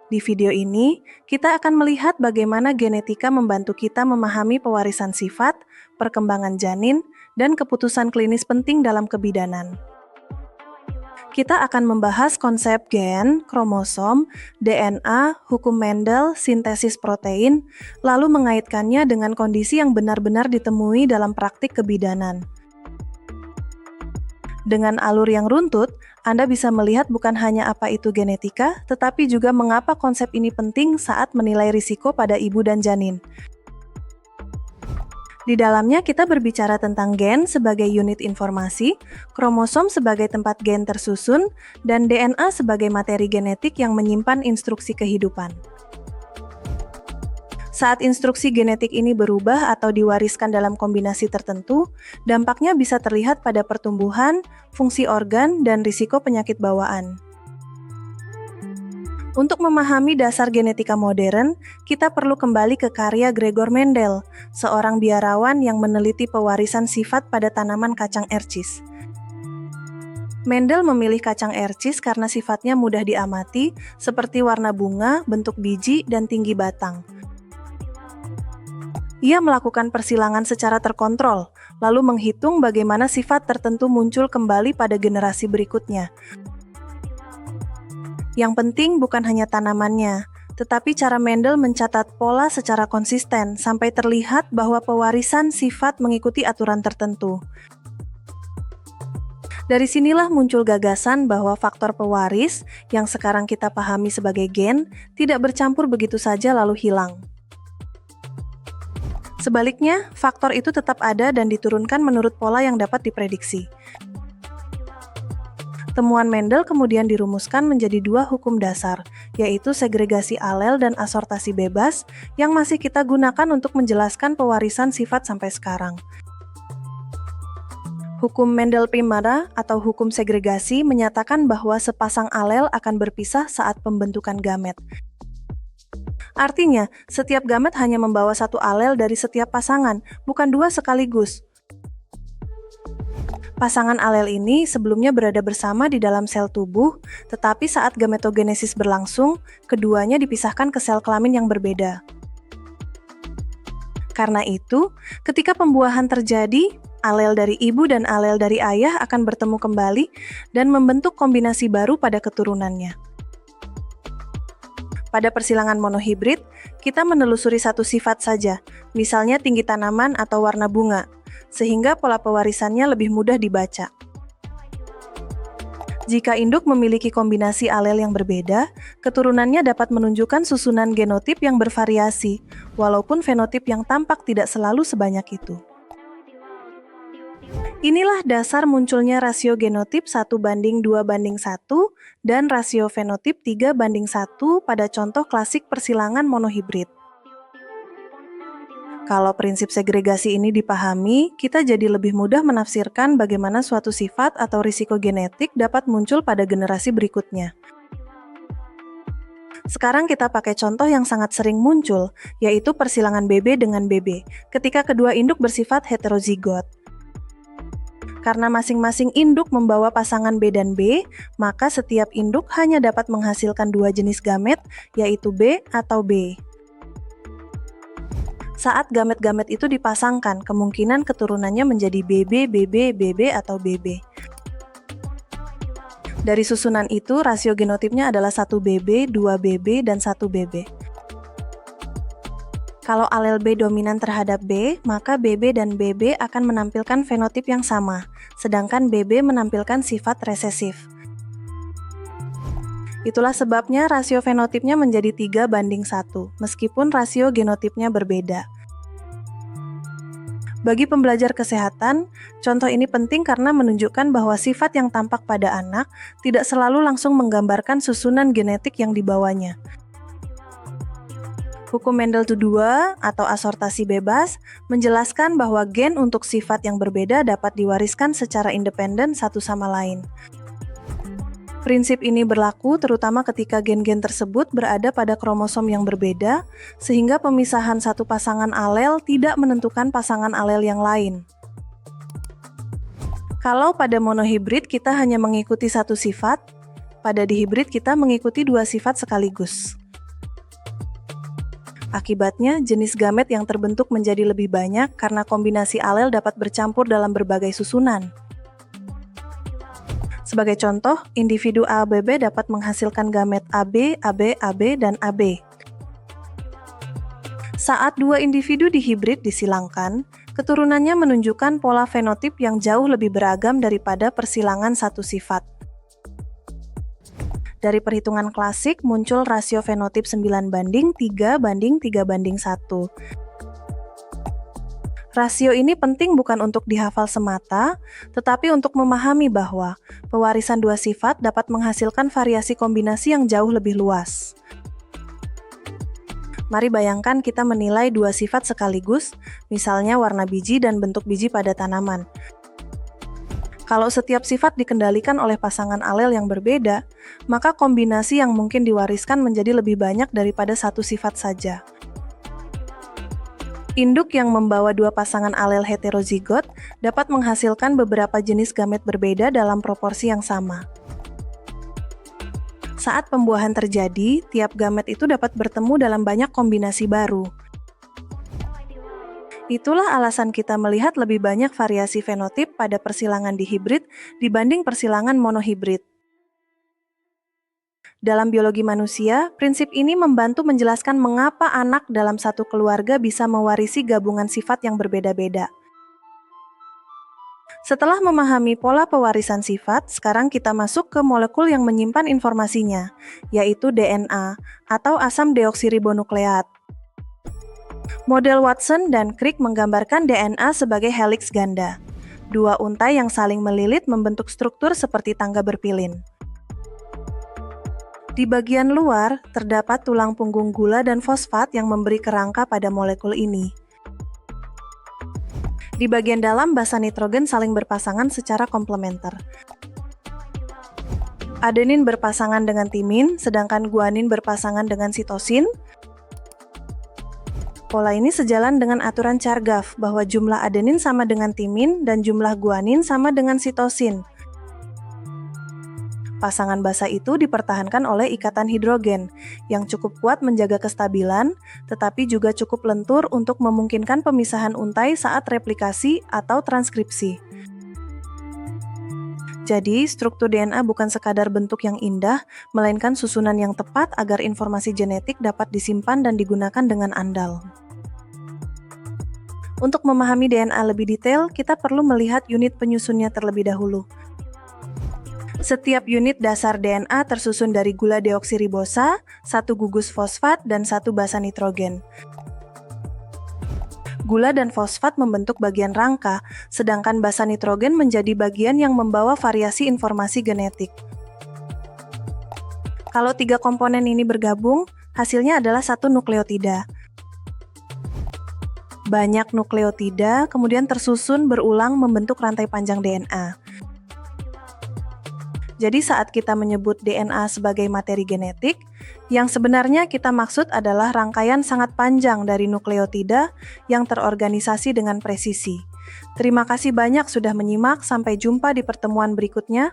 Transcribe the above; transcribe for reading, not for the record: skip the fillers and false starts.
Di video ini, kita akan melihat bagaimana genetika membantu kita memahami pewarisan sifat, perkembangan janin, dan keputusan klinis penting dalam kebidanan. Kita akan membahas konsep gen, kromosom, DNA, hukum Mendel, sintesis protein, lalu mengaitkannya dengan kondisi yang benar-benar ditemui dalam praktik kebidanan. Dengan alur yang runtut, Anda bisa melihat bukan hanya apa itu genetika, tetapi juga mengapa konsep ini penting saat menilai risiko pada ibu dan janin. Di dalamnya kita berbicara tentang gen sebagai unit informasi, kromosom sebagai tempat gen tersusun, dan DNA sebagai materi genetik yang menyimpan instruksi kehidupan. Saat instruksi genetik ini berubah atau diwariskan dalam kombinasi tertentu, dampaknya bisa terlihat pada pertumbuhan, fungsi organ, dan risiko penyakit bawaan. Untuk memahami dasar genetika modern, kita perlu kembali ke karya Gregor Mendel, seorang biarawan yang meneliti pewarisan sifat pada tanaman kacang ercis. Mendel memilih kacang ercis karena sifatnya mudah diamati, seperti warna bunga, bentuk biji, dan tinggi batang. Ia melakukan persilangan secara terkontrol, lalu menghitung bagaimana sifat tertentu muncul kembali pada generasi berikutnya. Yang penting bukan hanya tanamannya, tetapi cara Mendel mencatat pola secara konsisten sampai terlihat bahwa pewarisan sifat mengikuti aturan tertentu. Dari sinilah muncul gagasan bahwa faktor pewaris, yang sekarang kita pahami sebagai gen, tidak bercampur begitu saja lalu hilang. Sebaliknya, faktor itu tetap ada dan diturunkan menurut pola yang dapat diprediksi. Temuan Mendel kemudian dirumuskan menjadi dua hukum dasar, yaitu segregasi alel dan asortasi bebas, yang masih kita gunakan untuk menjelaskan pewarisan sifat sampai sekarang. Hukum Mendel-Pymara atau hukum segregasi menyatakan bahwa sepasang alel akan berpisah saat pembentukan gamet. Artinya, setiap gamet hanya membawa satu alel dari setiap pasangan, bukan dua sekaligus. Pasangan alel ini sebelumnya berada bersama di dalam sel tubuh, tetapi saat gametogenesis berlangsung, keduanya dipisahkan ke sel kelamin yang berbeda. Karena itu, ketika pembuahan terjadi, alel dari ibu dan alel dari ayah akan bertemu kembali dan membentuk kombinasi baru pada keturunannya. Pada persilangan monohibrid, kita menelusuri satu sifat saja, misalnya tinggi tanaman atau warna bunga, sehingga pola pewarisannya lebih mudah dibaca. Jika induk memiliki kombinasi alel yang berbeda, keturunannya dapat menunjukkan susunan genotip yang bervariasi, walaupun fenotip yang tampak tidak selalu sebanyak itu. Inilah dasar munculnya rasio genotip 1:2:1 dan rasio fenotip 3:1 pada contoh klasik persilangan monohibrid. Kalau prinsip segregasi ini dipahami, kita jadi lebih mudah menafsirkan bagaimana suatu sifat atau risiko genetik dapat muncul pada generasi berikutnya. Sekarang kita pakai contoh yang sangat sering muncul, yaitu persilangan BB dengan BB, ketika kedua induk bersifat heterozigot. Karena masing-masing induk membawa pasangan B dan B, maka setiap induk hanya dapat menghasilkan dua jenis gamet, yaitu B atau B. Saat gamet-gamet itu dipasangkan, kemungkinan keturunannya menjadi BB, BB, BB, atau BB. Dari susunan itu, rasio genotipnya adalah 1 BB, 2 BB, dan 1 BB. Kalau alel B dominan terhadap B, maka BB dan BB akan menampilkan fenotip yang sama, sedangkan BB menampilkan sifat resesif. Itulah sebabnya rasio fenotipnya menjadi 3:1, meskipun rasio genotipnya berbeda. Bagi pembelajar kesehatan, contoh ini penting karena menunjukkan bahwa sifat yang tampak pada anak tidak selalu langsung menggambarkan susunan genetik yang dibawanya. Hukum Mendel II atau asortasi bebas menjelaskan bahwa gen untuk sifat yang berbeda dapat diwariskan secara independen satu sama lain. Prinsip ini berlaku terutama ketika gen-gen tersebut berada pada kromosom yang berbeda, sehingga pemisahan satu pasangan alel tidak menentukan pasangan alel yang lain. Kalau pada monohibrid kita hanya mengikuti satu sifat, pada dihibrid kita mengikuti dua sifat sekaligus. Akibatnya, jenis gamet yang terbentuk menjadi lebih banyak karena kombinasi alel dapat bercampur dalam berbagai susunan. Sebagai contoh, individu ABB dapat menghasilkan gamet AB, AB, AB, dan AB. Saat dua individu dihibrid disilangkan, keturunannya menunjukkan pola fenotip yang jauh lebih beragam daripada persilangan satu sifat. Dari perhitungan klasik muncul rasio fenotip 9:3:3:1. Rasio ini penting bukan untuk dihafal semata, tetapi untuk memahami bahwa pewarisan dua sifat dapat menghasilkan variasi kombinasi yang jauh lebih luas. Mari bayangkan kita menilai dua sifat sekaligus, misalnya warna biji dan bentuk biji pada tanaman. Kalau setiap sifat dikendalikan oleh pasangan alel yang berbeda, maka kombinasi yang mungkin diwariskan menjadi lebih banyak daripada satu sifat saja. Induk yang membawa dua pasangan alel heterozigot dapat menghasilkan beberapa jenis gamet berbeda dalam proporsi yang sama. Saat pembuahan terjadi, tiap gamet itu dapat bertemu dalam banyak kombinasi baru. Itulah alasan kita melihat lebih banyak variasi fenotip pada persilangan dihibrid dibanding persilangan monohibrid. Dalam biologi manusia, prinsip ini membantu menjelaskan mengapa anak dalam satu keluarga bisa mewarisi gabungan sifat yang berbeda-beda. Setelah memahami pola pewarisan sifat, sekarang kita masuk ke molekul yang menyimpan informasinya, yaitu DNA atau asam deoksiribonukleat. Model Watson dan Crick menggambarkan DNA sebagai heliks ganda. Dua untai yang saling melilit membentuk struktur seperti tangga berpilin. Di bagian luar, terdapat tulang punggung gula dan fosfat yang memberi kerangka pada molekul ini. Di bagian dalam, basa nitrogen saling berpasangan secara komplementer. Adenin berpasangan dengan timin, sedangkan guanin berpasangan dengan sitosin. Pola ini sejalan dengan aturan Chargaff bahwa jumlah adenin sama dengan timin dan jumlah guanin sama dengan sitosin. Pasangan basa itu dipertahankan oleh ikatan hidrogen yang cukup kuat menjaga kestabilan, tetapi juga cukup lentur untuk memungkinkan pemisahan untai saat replikasi atau transkripsi. Jadi, struktur DNA bukan sekadar bentuk yang indah, melainkan susunan yang tepat agar informasi genetik dapat disimpan dan digunakan dengan andal. Untuk memahami DNA lebih detail, kita perlu melihat unit penyusunnya terlebih dahulu. Setiap unit dasar DNA tersusun dari gula deoksiribosa, satu gugus fosfat, dan satu basa nitrogen. Gula dan fosfat membentuk bagian rangka, sedangkan basa nitrogen menjadi bagian yang membawa variasi informasi genetik. Kalau tiga komponen ini bergabung, hasilnya adalah satu nukleotida. Banyak nukleotida kemudian tersusun berulang membentuk rantai panjang DNA. Jadi saat kita menyebut DNA sebagai materi genetik, yang sebenarnya kita maksud adalah rangkaian sangat panjang dari nukleotida yang terorganisasi dengan presisi. Terima kasih banyak sudah menyimak, sampai jumpa di pertemuan berikutnya.